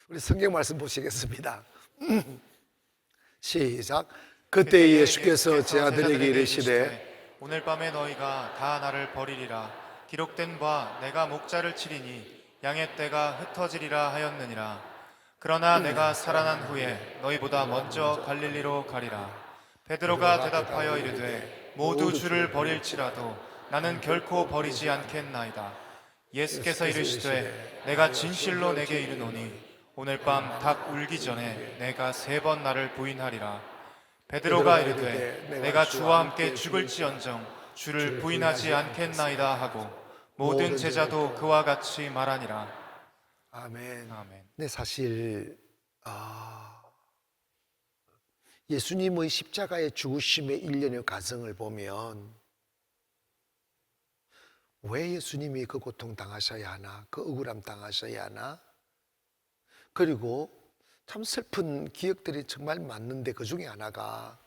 우리 성경 말씀 보시겠습니다. 시작. 그때 예수께서 제 아들에게 이르시되 오늘 밤에 너희가 다 나를 버리리라. 기록된 바 내가 목자를 치리니 양의 떼가 흩어지리라 하였느니라. 그러나 내가 살아난 후에 너희보다 먼저 갈릴리로 가리라. 베드로가 대답하여 이르되 모두 주를 버릴지라도 나는 결코 버리지 않겠나이다. 예수께서 이르시되 내가 진실로 내게 이르노니 오늘 밤 닭 울기 전에 내가 3번 나를 부인하리라. 베드로가 이르되 내가 주와 함께 죽을지언정 주를 부인하지 않겠나이다 하고 모든 제자도 그와 같이 말하니라. 아멘. 아멘. 네, 사실 예수님의 십자가의 죽으심의 일련의 과정을 보면 왜 예수님이 그 고통 당하셔야 하나, 그 억울함 당하셔야 하나, 그리고 참 슬픈 기억들이 정말 많는데 그 중에 하나가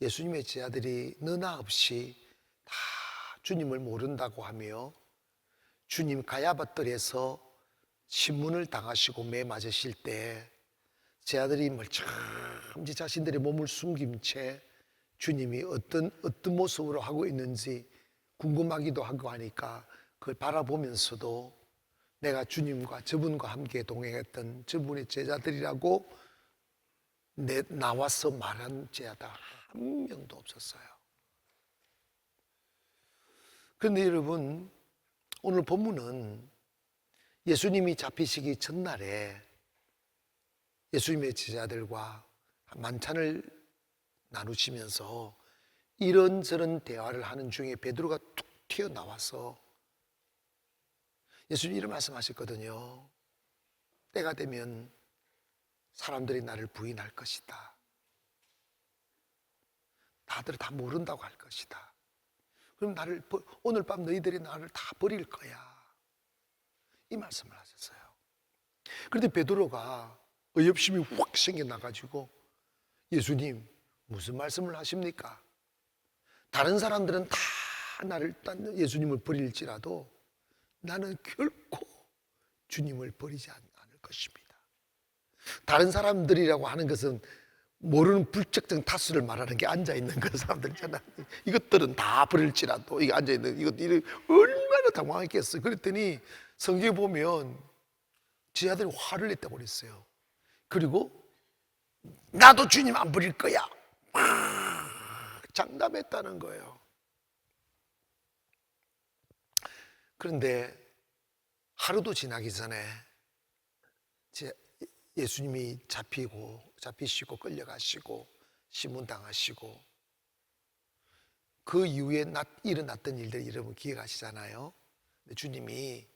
예수님의 제자들이 너나 없이 다 주님을 모른다고 하며 주님 가야바뜰에서 신문을 당하시고 매 맞으실 때 제자들이 멀쩡히 자신들의 몸을 숨긴 채 주님이 어떤 모습으로 하고 있는지 궁금하기도 하고 하니까 그걸 바라보면서도 내가 주님과 저분과 함께 동행했던 저분의 제자들이라고 나와서 말한 제자가 한 명도 없었어요. 그런데 여러분, 오늘 본문은 예수님이 잡히시기 전날에 예수님의 제자들과 만찬을 나누시면서 이런저런 대화를 하는 중에 베드로가 툭 튀어나와서 예수님이 이런 말씀하셨거든요. 때가 되면 사람들이 나를 부인할 것이다. 다들 다 모른다고 할 것이다. 그럼 오늘 밤 너희들이 나를 다 버릴 거야. 이 말씀을 하셨어요. 그런데 베드로가 의협심이 확 생겨나가지고 예수님 무슨 말씀을 하십니까? 다른 사람들은 다 예수님을 버릴지라도 나는 결코 주님을 버리지 않을 것입니다. 다른 사람들이라고 하는 것은 모르는 불특정 다수를 말하는 게 앉아있는 그런 사람들 있잖아. 이것들은 다 버릴지라도 이게 앉아있는 이것들이 얼마나 당황했겠어요. 그랬더니 성경에 보면 제자들이 화를 냈다고 그랬어요. 그리고 나도 주님 안 버릴 거야 장담했다는 거예요. 그런데 하루도 지나기 전에 예수님이 잡히시고 끌려가시고 신문당하시고 그 이후에 일어났던 일들 여러분 기억하시잖아요. 근데 주님이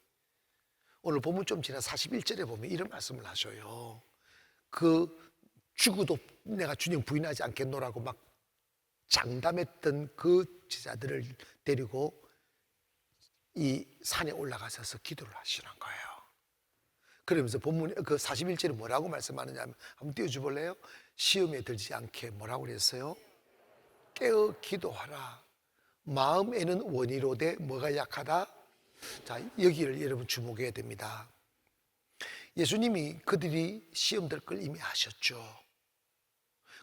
오늘 본문 좀 지나 41절에 보면 이런 말씀을 하셔요. 죽어도 내가 주님 부인하지 않겠노라고 막 장담했던 그 제자들을 데리고 이 산에 올라가셔서 기도를 하시는 거예요. 그러면서 본문 그 41절에 뭐라고 말씀하느냐 하면 한번 띄워줘 볼래요? 시험에 들지 않게 뭐라고 그랬어요? 깨어 기도하라. 마음에는 원이로되 뭐가 약하다? 자, 여기를 여러분 주목해야 됩니다. 예수님이 그들이 시험 들 걸 이미 아셨죠.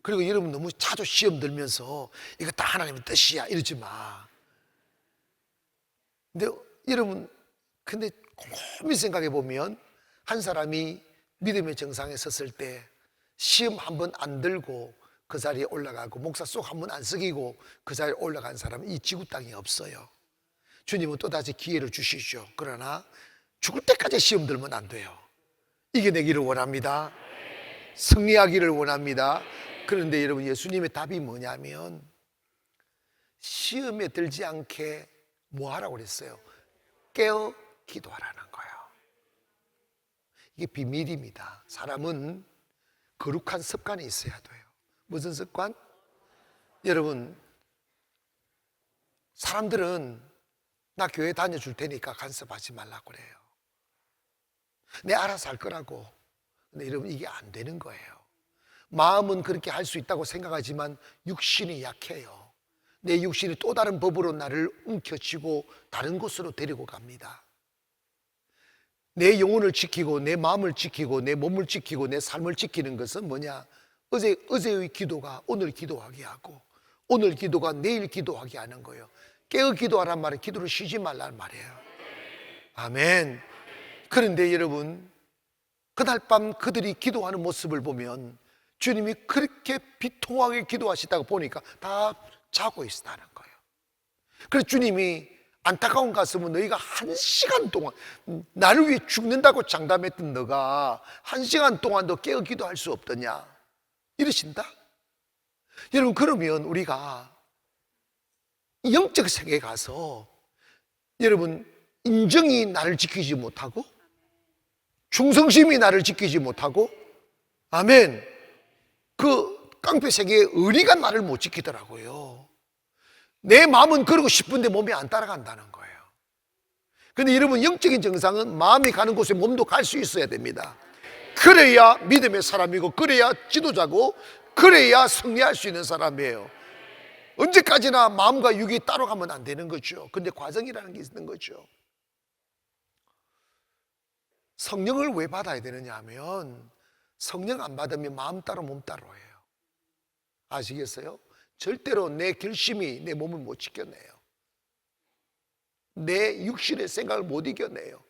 그리고 여러분 너무 자주 시험 들면서 이거 다 하나님의 뜻이야 이러지 마. 근데 여러분 곰곰이 생각해 보면 한 사람이 믿음의 정상에 섰을 때 시험 한 번 안 들고 그 자리에 올라가고 목사 쏙 한 번 안 쓰기고 그 자리에 올라간 사람은 이 지구 땅에 없어요. 주님은 또다시 기회를 주시죠. 그러나 죽을 때까지 시험 들면 안 돼요. 이겨내기를 원합니다. 승리하기를 원합니다. 그런데 여러분 예수님의 답이 뭐냐면 시험에 들지 않게 뭐 하라고 그랬어요? 깨어 기도하라는 거예요. 이게 비밀입니다. 사람은 거룩한 습관이 있어야 돼요. 무슨 습관? 여러분 사람들은 나 교회 다녀줄 테니까 간섭하지 말라고 그래요. 내 알아서 할 거라고. 근데 여러분 이게 안 되는 거예요. 마음은 그렇게 할 수 있다고 생각하지만 육신이 약해요. 내 육신이 또 다른 법으로 나를 움켜쥐고 다른 곳으로 데리고 갑니다. 내 영혼을 지키고 내 마음을 지키고 내 몸을 지키고 내 삶을 지키는 것은 뭐냐? 어제의 기도가 오늘 기도하게 하고 오늘 기도가 내일 기도하게 하는 거예요. 깨어 기도하란 말은 기도를 쉬지 말라는 말이에요. 아멘. 그런데 여러분, 그날 밤 그들이 기도하는 모습을 보면 주님이 그렇게 비통하게 기도하시다가 보니까 다 자고 있었다는 거예요. 그래서 주님이 안타까운 가슴은 너희가 1시간 동안 나를 위해 죽는다고 장담했던 너가 1시간 동안도 깨어 기도할 수 없더냐 이러신다. 여러분, 그러면 우리가 영적 세계에 가서 여러분, 인정이 나를 지키지 못하고 충성심이 나를 지키지 못하고, 아멘, 그 깡패 세계의 의리가 나를 못 지키더라고요. 내 마음은 그러고 싶은데 몸이 안 따라간다는 거예요. 그런데 여러분, 영적인 정상은 마음이 가는 곳에 몸도 갈 수 있어야 됩니다. 그래야 믿음의 사람이고, 그래야 지도자고, 그래야 승리할 수 있는 사람이에요. 언제까지나 마음과 육이 따로 가면 안 되는 거죠. 근데 과정이라는 게 있는 거죠. 성령을 왜 받아야 되느냐 하면, 성령 안 받으면 마음 따로 몸 따로 해요. 아시겠어요? 절대로 내 결심이 내 몸을 못 지켜내요. 내 육신의 생각을 못 이겨내요.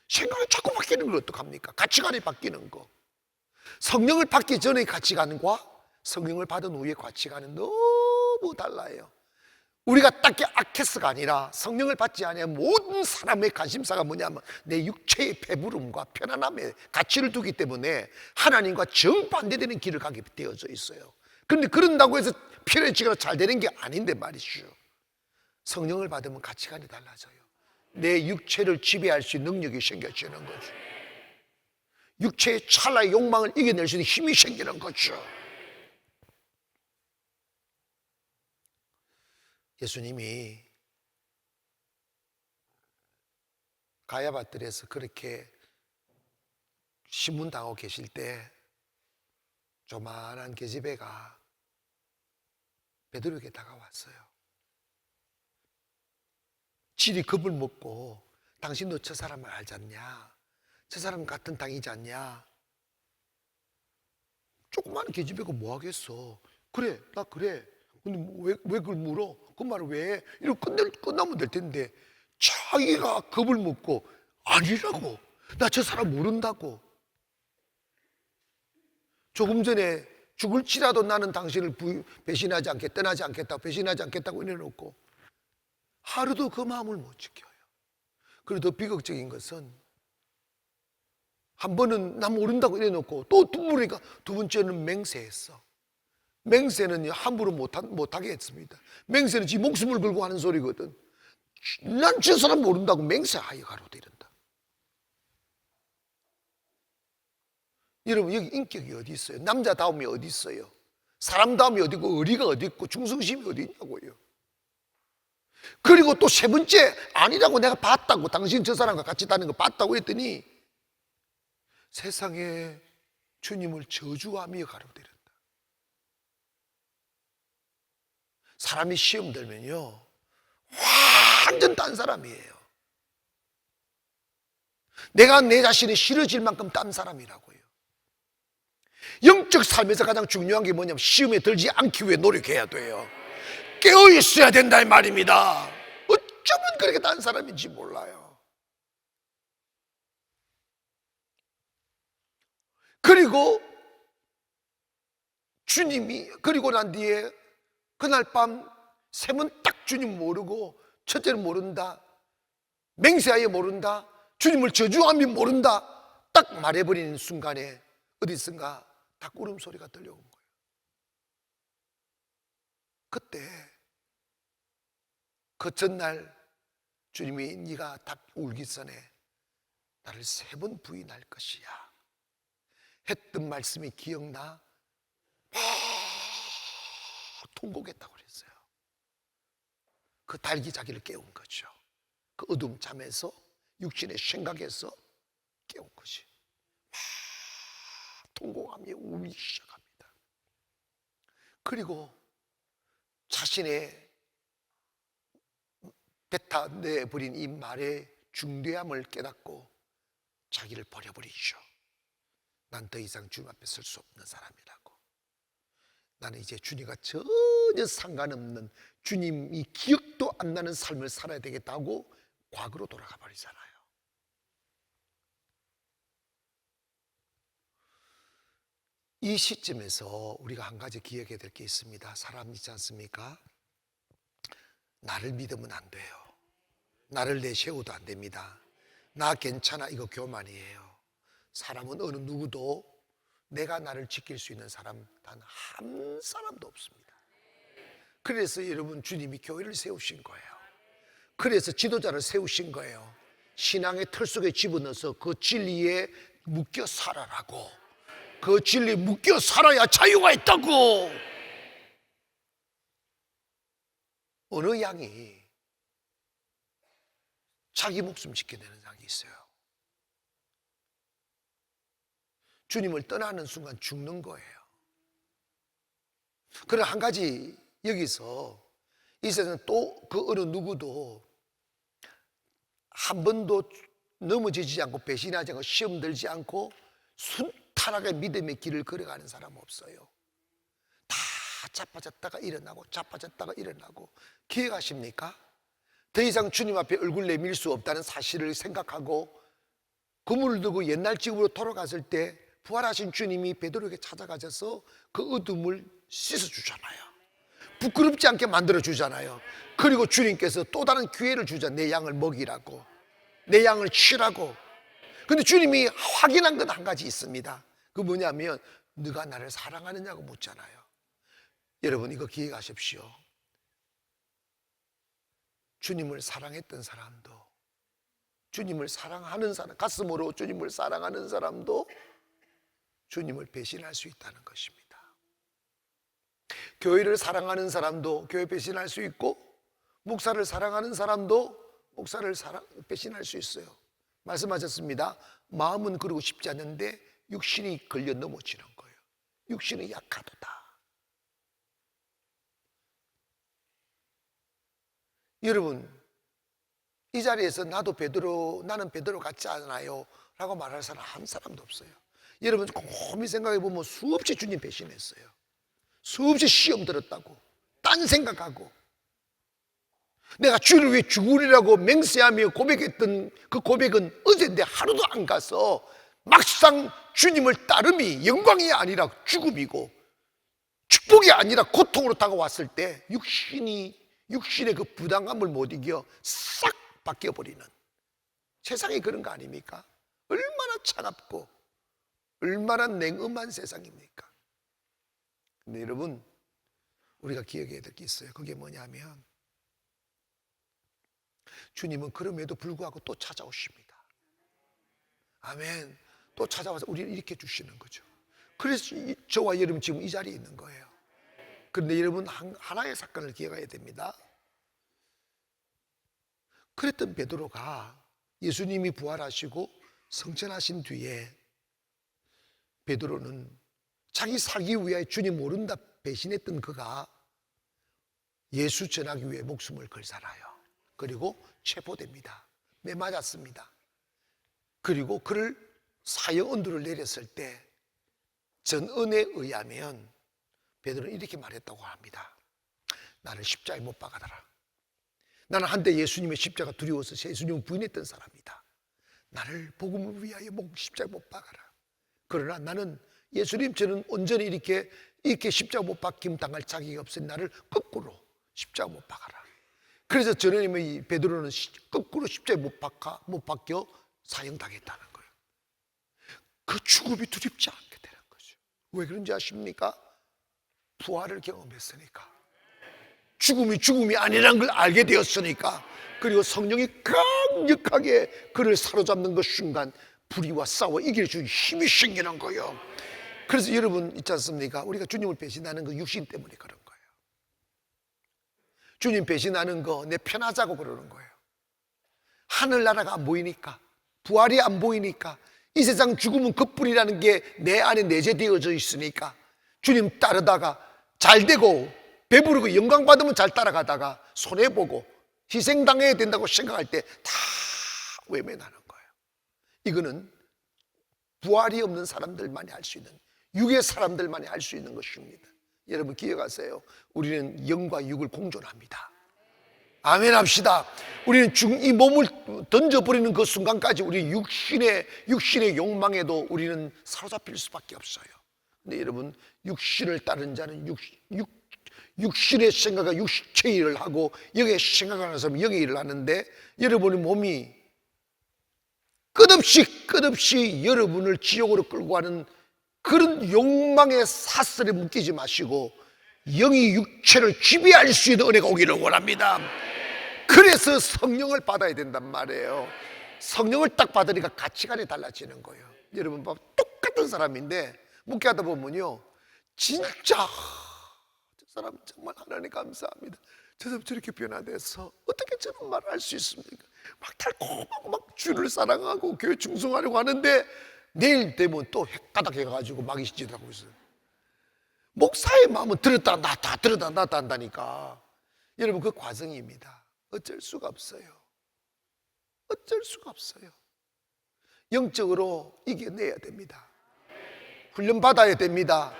생각이 자꾸 바뀌는 걸 어떡합니까? 가치관이 바뀌는 거. 성령을 받기 전의 가치관과 성령을 받은 후의 가치관은 너무 달라요. 우리가 딱히 아케스가 아니라 성령을 받지 않으면 모든 사람의 관심사가 뭐냐면 내 육체의 배부름과 편안함에 가치를 두기 때문에 하나님과 정반대되는 길을 가게 되어져 있어요. 그런데 그런다고 해서 편해지거나 잘 되는 게 아닌데 말이죠. 성령을 받으면 가치관이 달라져요. 내 육체를 지배할 수 있는 능력이 생겨지는 거죠. 육체의 찰나의 욕망을 이겨낼 수 있는 힘이 생기는 거죠. 예수님이 가야바들에서 그렇게 신문당하고 계실 때 조만한 계집애가 베드로에게 다가왔어요. 질이 겁을 먹고 당신도 저 사람을 알지 않냐? 저 사람 같은 당이지 않냐? 조그마한 계집애가 뭐 하겠어? 그래, 나 그래. 근데 왜 그걸 물어? 그 말을 왜 해? 이러고 끝나면 될 텐데 자기가 겁을 먹고 아니라고. 나 저 사람 모른다고. 조금 전에 죽을지라도 나는 당신을 배신하지 않겠다, 떠나지 않겠다, 배신하지 않겠다고 이래놓고 하루도 그 마음을 못 지켜요. 그리고 더 비극적인 것은 한 번은 나 모른다고 이래놓고 또 물으니까 두 번째는 맹세했어. 맹세는 함부로 못하게 했습니다. 맹세는 지 목숨을 걸고 하는 소리거든. 난 저 사람 모른다고 맹세하여 가로되 이른다. 여러분, 여기 인격이 어디 있어요? 남자다움이 어디 있어요? 사람다움이 어디 있고 의리가 어디 있고 충성심이 어디 있냐고요. 그리고 또 세 번째, 아니라고 내가 봤다고, 당신 저 사람과 같이 있다는 거 봤다고 했더니 세상에 주님을 저주하며 가로되 이른다. 사람이 시험 들면요 완전 딴 사람이에요. 내가 내 자신이 싫어질 만큼 딴 사람이라고요. 영적 삶에서 가장 중요한 게 뭐냐면 시험에 들지 않기 위해 노력해야 돼요. 깨어 있어야 된다 이 말입니다. 어쩌면 그렇게 딴 사람인지 몰라요. 그리고 주님이 그리고 난 뒤에 그날 밤 셈은 딱 주님 모르고, 첫째는 모른다, 맹세하여 모른다, 주님을 저주하며 모른다, 딱 말해버리는 순간에 어디선가 닭구름 소리가 들려온 거예요. 그때 그 전날 주님이 네가 답 울기 전에 나를 3번 부인할 것이야 했던 말씀이 기억나? 통곡했다고 그랬어요. 그 달기자기를 깨운 거죠. 그 어둠 잠에서 육신의 생각에서 깨운 것이 통곡하며 울기 시작합니다. 그리고 자신의 뱉어내버린 이 말의 중대함을 깨닫고 자기를 버려버리죠. 난 더 이상 주님 앞에 설 수 없는 사람이라고. 나는 이제 주님과 전혀 상관없는, 주님이 기억도 안 나는 삶을 살아야 되겠다고 과거로 돌아가 버리잖아요. 이 시점에서 우리가 한 가지 기억해야 될 게 있습니다. 사람 있지 않습니까? 나를 믿으면 안 돼요. 나를 내세워도 안 됩니다. 나 괜찮아, 이거 교만이에요. 사람은 어느 누구도 내가 나를 지킬 수 있는 사람 단 한 사람도 없습니다. 그래서 여러분, 주님이 교회를 세우신 거예요. 그래서 지도자를 세우신 거예요. 신앙의 틀 속에 집어넣어서 그 진리에 묶여 살아라고. 그 진리에 묶여 살아야 자유가 있다고. 어느 양이 자기 목숨 지켜내는 양이 있어요. 주님을 떠나는 순간 죽는 거예요. 그런 한 가지, 여기서 이 세상은 또 그 어느 누구도 한 번도 넘어지지 않고 배신하지 않고 시험 들지 않고 순탄하게 믿음의 길을 걸어가는 사람 없어요. 다 자빠졌다가 일어나고 자빠졌다가 일어나고. 기억하십니까? 더 이상 주님 앞에 얼굴 내밀 수 없다는 사실을 생각하고 그물을 들고 옛날 지구로 돌아갔을 때 부활하신 주님이 베드로에게 찾아가셔서 그 어둠을 씻어주잖아요. 부끄럽지 않게 만들어주잖아요. 그리고 주님께서 또 다른 기회를 주자. 내 양을 먹이라고, 내 양을 치라고. 근데 주님이 확인한 건 한 가지 있습니다. 그 뭐냐면 네가 나를 사랑하느냐고 묻잖아요. 여러분, 이거 기억하십시오. 주님을 사랑했던 사람도, 주님을 사랑하는 사람, 가슴으로 주님을 사랑하는 사람도 주님을 배신할 수 있다는 것입니다. 교회를 사랑하는 사람도 교회 배신할 수 있고, 목사를 사랑하는 사람도 목사를 배신할 수 있어요. 말씀하셨습니다. 마음은 그러고 싶지 않는데 육신이 걸려 넘어지는 거예요. 육신은 약하도다. 여러분, 이 자리에서 나는 베드로 같지 않아요 라고 말할 사람 한 사람도 없어요. 여러분, 곰곰이 생각해 보면 수없이 주님 배신했어요. 수없이 시험 들었다고, 딴 생각하고, 내가 주를 위해 죽으리라고 맹세하며 고백했던 그 고백은 어제인데 하루도 안 가서 막상 주님을 따름이 영광이 아니라 죽음이고 축복이 아니라 고통으로 다가왔을 때 육신의 그 부담감을 못 이겨 싹 바뀌어버리는, 세상이 그런 거 아닙니까? 얼마나 차갑고 얼마나 냉엄한 세상입니까? 근데 여러분, 우리가 기억해야 될 게 있어요. 그게 뭐냐면 주님은 그럼에도 불구하고 또 찾아오십니다. 아멘. 또 찾아와서 우리를 일으켜 주시는 거죠. 그래서 저와 여러분 지금 이 자리에 있는 거예요. 그런데 여러분, 하나의 사건을 기억해야 됩니다. 그랬던 베드로가 예수님이 부활하시고 성천하신 뒤에 베드로는 자기 살기 위해 주님 모른다 배신했던 그가 예수 전하기 위해 목숨을 걸살아요. 그리고 체포됩니다. 매 맞았습니다. 그리고 그를 사형 언도를 내렸을 때 전언에 의하면 베드로는 이렇게 말했다고 합니다. 나를 십자가에 못 박아라. 나는 한때 예수님의 십자가 두려워서 예수님을 부인했던 사람이다. 나를 복음을 위하여 십자가에 못 박아라. 그러나 나는 예수님처럼 온전히 이렇게 십자가 못 박힘 당할 자격이 없으니 나를 거꾸로 십자가 못 박아라. 그래서 저는 베드로는 거꾸로 십자가에 못 박혀 사형당했다는 거예요. 그 죽음이 두렵지 않게 되는 거죠. 왜 그런지 아십니까? 부활을 경험했으니까. 죽음이 아니라는 걸 알게 되었으니까. 그리고 성령이 강력하게 그를 사로잡는 그 순간 불의와 싸워 이겨주는 힘이 생기는 거예요. 그래서 여러분 있지 않습니까? 우리가 주님을 배신하는 그 육신 때문에 그런 거예요. 주님 배신하는 거 내 편하자고 그러는 거예요. 하늘나라가 안 보이니까, 부활이 안 보이니까, 이 세상 죽음은 그뿐이라는 게 내 안에 내재되어져 있으니까 주님 따르다가 잘 되고 배부르고 영광 받으면 잘 따라가다가 손해보고 희생당해야 된다고 생각할 때 다 외면하는 거예요. 이거는 부활이 없는 사람들만이 할 수 있는, 육의 사람들만이 할 수 있는 것입니다. 여러분 기억하세요. 우리는 영과 육을 공존합니다. 아멘 합시다. 우리는 이 몸을 던져버리는 그 순간까지 우리 육신의 욕망에도 우리는 사로잡힐 수밖에 없어요. 근데 여러분, 육신을 따른 자는 육신의 생각과 육체의 일을 하고 영의 생각하는 사람은 영의 일을 하는데, 여러분의 몸이 끝없이 여러분을 지옥으로 끌고 가는 그런 욕망의 사슬에 묶이지 마시고 영이 육체를 지배할 수 있는 은혜가 오기를 원합니다. 그래서 성령을 받아야 된단 말이에요. 성령을 딱 받으니까 가치관이 달라지는 거예요. 여러분 봐, 똑같은 사람인데 묵게 하다 보면요, 진짜 저 사람 정말 하나님 감사합니다. 저 사람 저렇게 변화돼서 어떻게 저런 말을 할 수 있습니까? 막 달콤하고 막 주를 사랑하고 교회 충성하려고 하는데 내일 되면 또 헷가닥해가지고 막 이짓을 하고 있어요. 목사의 마음은 들었다 놨다 들었다 놨다 한다니까. 여러분 그 과정입니다. 어쩔 수가 없어요. 어쩔 수가 없어요. 영적으로 이겨내야 됩니다. 훈련받아야 됩니다.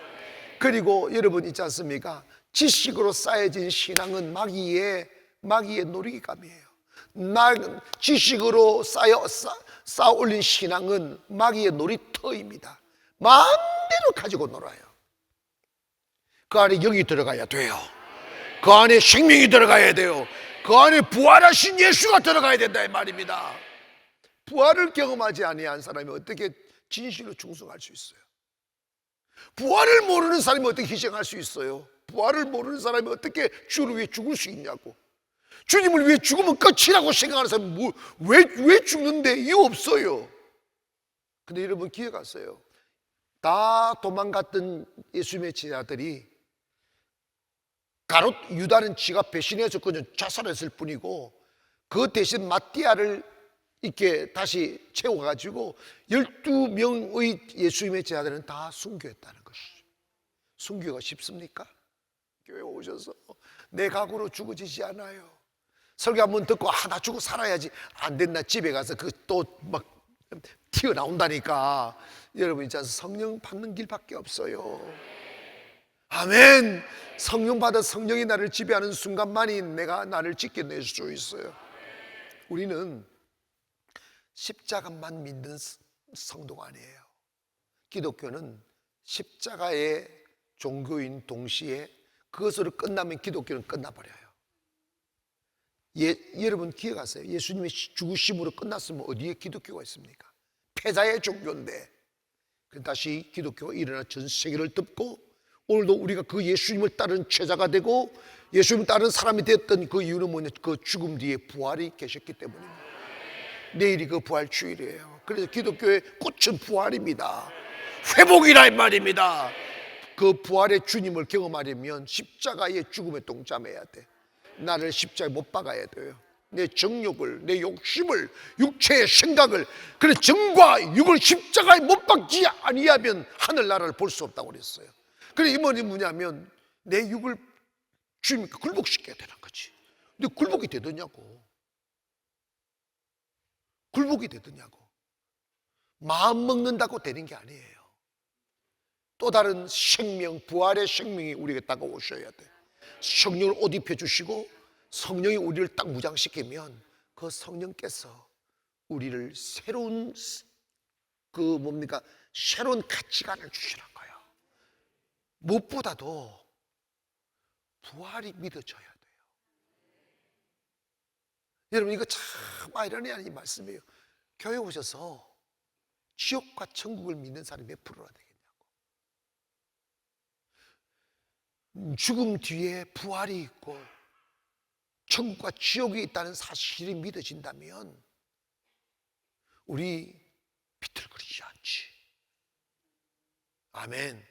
그리고 여러분 있지 않습니까? 지식으로 쌓여진 신앙은 마귀의 놀이감이에요. 지식으로 쌓아 올린 신앙은 마귀의 놀이터입니다. 마음대로 가지고 놀아요. 그 안에 영이 들어가야 돼요. 그 안에 생명이 들어가야 돼요. 그 안에 부활하신 예수가 들어가야 된다 이 말입니다. 부활을 경험하지 아니한 사람이 어떻게 진실로 충성할 수 있어요? 부활을 모르는 사람이 어떻게 희생할 수 있어요? 부활을 모르는 사람이 어떻게 주를 위해 죽을 수 있냐고. 주님을 위해 죽으면 끝이라고 생각하는 사람은 왜 죽는데? 이유 없어요. 근데 여러분 기억하세요. 다 도망갔던 예수님의 제자들이 가롯 유다는 지가 배신해서 그냥 자살했을 뿐이고 그 대신 마띠아를 이렇게 다시 채워가지고 12명의 예수님의 제자들은 다 순교했다는 것이죠. 순교가 쉽습니까? 교회 오셔서 내 각오로 죽어지지 않아요. 설교 한번 듣고 나 죽고 살아야지 안 됐나 집에 가서 그 또 막 튀어나온다니까. 여러분 있지 않습니까? 성령 받는 길밖에 없어요. 아멘. 성령 받아 성령이 나를 지배하는 순간만이 내가 나를 지켜낼 수 있어요. 우리는 십자가만 믿는 성도가 아니에요. 기독교는 십자가의 종교인 동시에 그것으로 끝나면 기독교는 끝나버려요. 여러분 기억하세요. 예수님의 죽으심으로 끝났으면 어디에 기독교가 있습니까? 패자의 종교인데 다시 기독교가 일어나 전 세계를 덮고 오늘도 우리가 그 예수님을 따르는 제자가 되고 예수님을 따르는 사람이 되었던 그 이유는 뭐냐? 그 죽음 뒤에 부활이 계셨기 때문입니다. 내일이 그 부활 주일이에요. 그래서 기독교의 꽃은 부활입니다. 회복이라 이 말입니다. 그 부활의 주님을 경험하려면 십자가의 죽음에 동참해야 돼. 나를 십자가에 못 박아야 돼요. 내 정욕을, 내 욕심을, 육체의 생각을, 그래 정과 육을 십자가에 못 박지 아니하면 하늘나라를 볼 수 없다고 그랬어요. 그래 이 말이 뭐냐면 내 육을 주님께 굴복시켜야 되는 거지. 근데 굴복이 되더냐고. 굴복이 되더냐고. 마음 먹는다고 되는 게 아니에요. 또 다른 생명, 부활의 생명이 우리에게 다가오셔야 돼. 성령을 옷 입혀주시고 성령이 우리를 딱 무장시키면 그 성령께서 우리를 새로운 새로운 가치관을 주시는 거예요. 무엇보다도 부활이 믿어져야 돼요. 여러분 이거 참 아이러니한 이 말씀이에요. 교회 오셔서 지옥과 천국을 믿는 사람이 몇 프로나 되겠냐고. 죽음 뒤에 부활이 있고 천국과 지옥이 있다는 사실이 믿어진다면 우리 비틀거리지 않지. 아멘.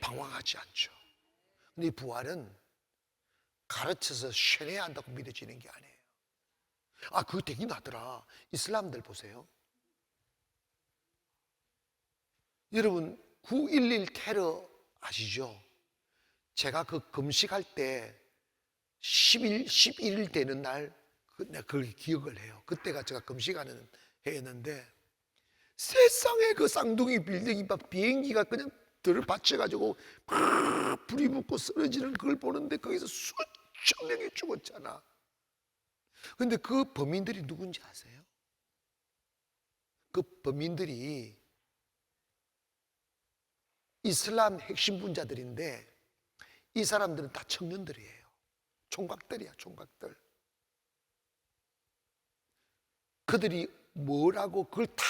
방황하지 않죠. 근데 이 부활은 가르쳐서 쉐내야 한다고 믿어지는 게 아니에요. 그거 되긴 하더라. 이슬람들 보세요. 여러분 9.11 테러 아시죠? 제가 그 금식할 때 11일 되는 날 내가 그걸 기억을 해요. 그때가 제가 금식하는 해였는데 세상에 그 쌍둥이 빌딩이 막 비행기가 그냥 들을 받쳐가지고 막 불이 붙고 쓰러지는 그걸 보는데 거기서 수천 명이 죽었잖아. 근데 그 범인들이 누군지 아세요? 그 범인들이 이슬람 핵심 분자들인데 이 사람들은 다 청년들이에요. 총각들이야, 총각들. 그들이 뭐라고 그걸 다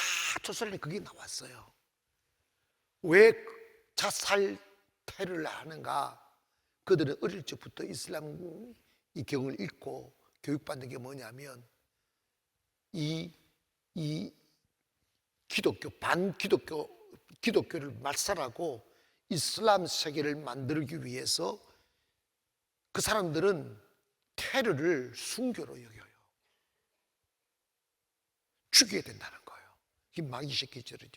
조사를 해 그게 나왔어요. 왜 자살 테러를 하는가? 그들은 어릴 적부터 이슬람 이 경을 읽고 교육받는 게 뭐냐면 이 기독교 기독교를 말살하고 이슬람 세계를 만들기 위해서 그 사람들은 테러를 순교로 여겨요. 죽여야 된다는 거예요. 이 마귀 새끼들이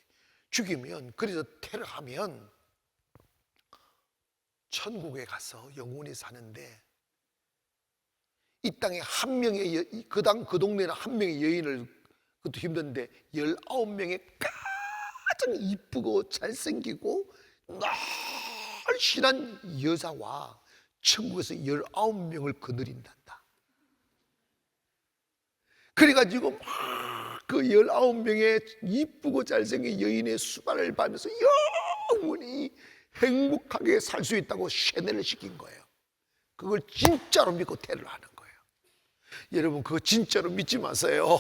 죽이면, 그래서 테러하면 천국에 가서 영원히 사는데, 이 땅에 한 명의 그 동네는 한 명의 여인을, 그것도 힘든데 19명의 가장 이쁘고 잘생기고 날씬한 여자와 천국에서 19명을 거느린단다. 그래가지고 막 그 19명의 이쁘고 잘생긴 여인의 수발을 밟으면서 영원히 행복하게 살 수 있다고 세뇌를 시킨 거예요. 그걸 진짜로 믿고 테러를 하는 거예요. 여러분, 그거 진짜로 믿지 마세요.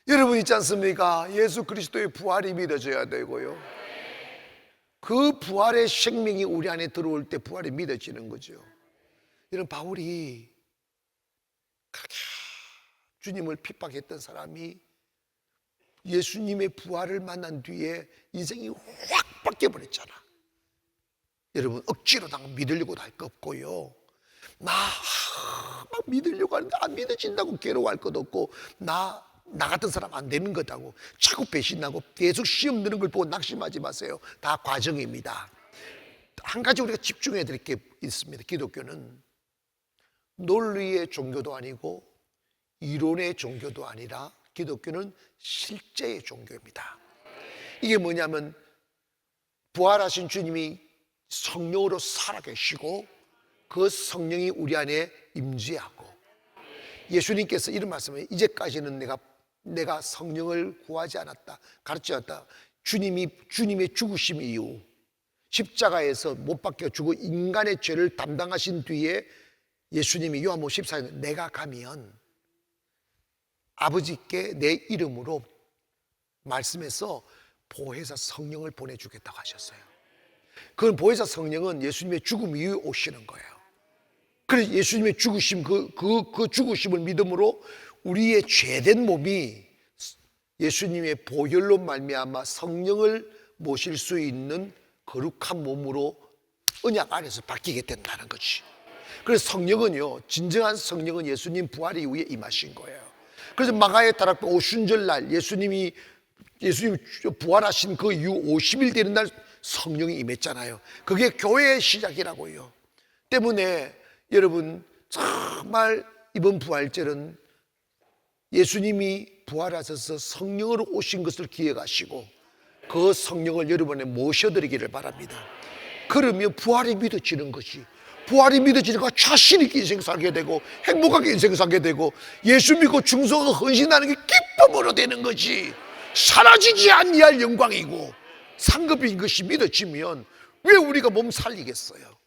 여러분 있지 않습니까? 예수 그리스도의 부활이 믿어져야 되고요, 그 부활의 생명이 우리 안에 들어올 때 부활이 믿어지는 거죠. 여러분, 바울이 주님을 핍박했던 사람이 예수님의 부활을 만난 뒤에 인생이 확 바뀌어버렸잖아. 여러분, 억지로 믿으려고도 할 거 없고요, 막 믿으려고 하는데 안 믿어진다고 괴로워할 것도 없고, 나 같은 사람 안 되는 거다고 자꾸 배신하고 계속 시험 드는 걸 보고 낙심하지 마세요. 다 과정입니다. 한 가지 우리가 집중해야 될 게 있습니다. 기독교는 논리의 종교도 아니고 이론의 종교도 아니라 기독교는 실제의 종교입니다. 이게 뭐냐면 부활하신 주님이 성령으로 살아계시고 그 성령이 우리 안에 임재하고, 예수님께서 이런 말씀을, 이제까지는 내가 성령을 구하지 않았다, 가르치지 않았다. 주님의 죽으심 이후 십자가에서 못 박혀 죽어 인간의 죄를 담당하신 뒤에 예수님이 요한복음 14장에 내가 가면 아버지께 내 이름으로 말씀해서 보혜사 성령을 보내주겠다고 하셨어요. 그 보혜사 성령은 예수님의 죽음 이후에 오시는 거예요. 그래서 예수님의 죽으심, 그 죽으심을 믿음으로 우리의 죄된 몸이 예수님의 보혈로 말미암아 성령을 모실 수 있는 거룩한 몸으로 언약 안에서 바뀌게 된다는 거지. 그래서 성령은요, 진정한 성령은 예수님 부활 이후에 임하신 거예요. 그래서 마가의 다락방 오순절날 예수님 부활하신 그 이후 50일 되는 날 성령이 임했잖아요. 그게 교회의 시작이라고요. 때문에 여러분, 정말 이번 부활절은 예수님이 부활하셔서 성령으로 오신 것을 기억하시고 그 성령을 여러분에 모셔드리기를 바랍니다. 그러면 부활이 믿어지는 것이, 부활이 믿어지니까 자신 있게 인생 살게 되고 행복하게 인생 살게 되고 예수 믿고 충성하고 헌신하는 게 기쁨으로 되는 거지, 사라지지 아니할 영광이고 상급인 것이 믿어지면 왜 우리가 몸 살리겠어요?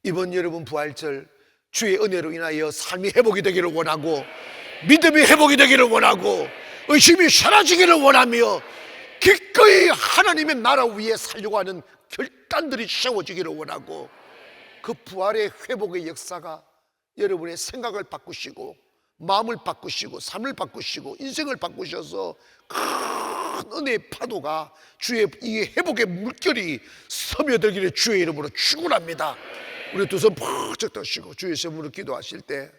이번 여러분 부활절 주의 은혜로 인하여 삶이 회복이 되기를 원하고, 믿음이 회복이 되기를 원하고, 의심이 사라지기를 원하며 기꺼이 하나님의 나라 위에 살려고 하는 결단들이 세워지기를 원하고, 그 부활의 회복의 역사가 여러분의 생각을 바꾸시고 마음을 바꾸시고 삶을 바꾸시고 인생을 바꾸셔서 큰 은혜의 파도가 주의 이 회복의 물결이 스며들기를 주의 이름으로 축원합니다. 우리 두 손 푹 떠시고 주의 이름으로 기도하실 때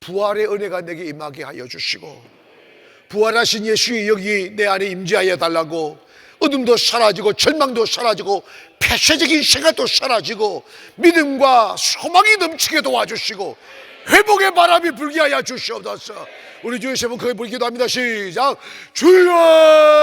부활의 은혜가 내게 임하게 하여 주시고, 부활하신 예수의 여기 내 안에 임재하여 달라고, 어둠도 사라지고 절망도 사라지고 폐쇄적인 생각도 사라지고 믿음과 소망이 넘치게 도와주시고 회복의 바람이 불게 하여 주시옵소서. 우리 주의 세분 크게 부르기도 합니다. 시작. 주여